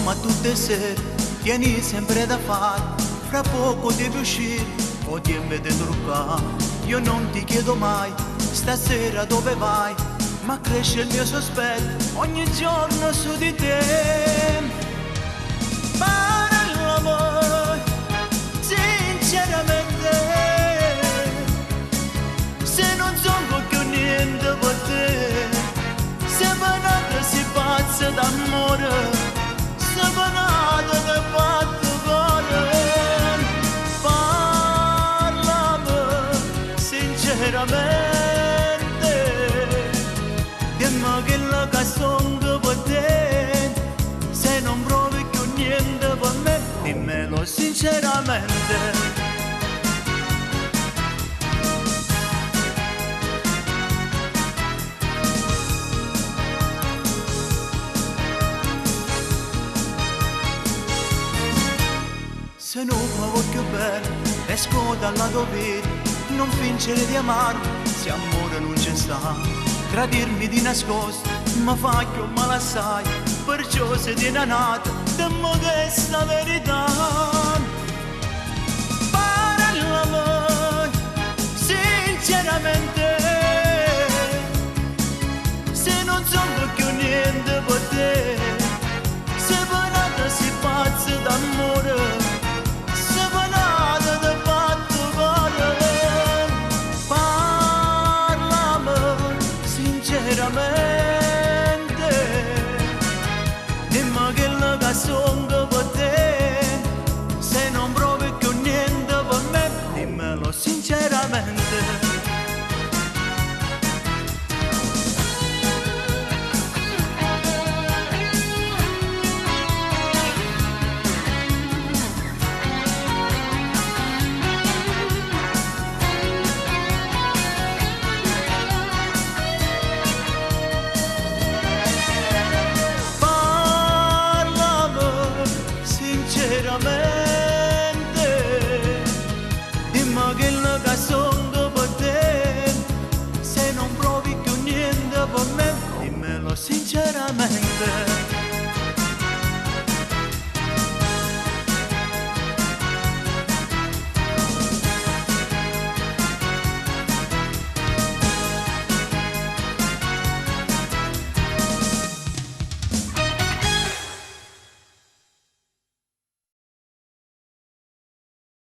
ma tutte sere tieni sempre da fare, fra poco devi uscire o ti vede truccare. Io non ti chiedo mai stasera dove vai, ma cresce il mio sospetto ogni giorno su di te. Parlami sinceramente, se non sono più niente per te, se venate si pazza d'amore, se venate che fatto cuore. Parlami sinceramente, dimmi che la casonga per te, se non provi più niente per me, dimmelo sinceramente. Se non mi voglio bene, esco dalla tua vita, non fingere di amarmi, se amore non c'è sta. Tradirmi di nascosto, ma fa che male assai, perciò se tiene nata, dimmi questa verità. Parlami sinceramente, se non sono più niente per te, se venate si pazza d'amore, sinceramente, dimmi che la canzone per te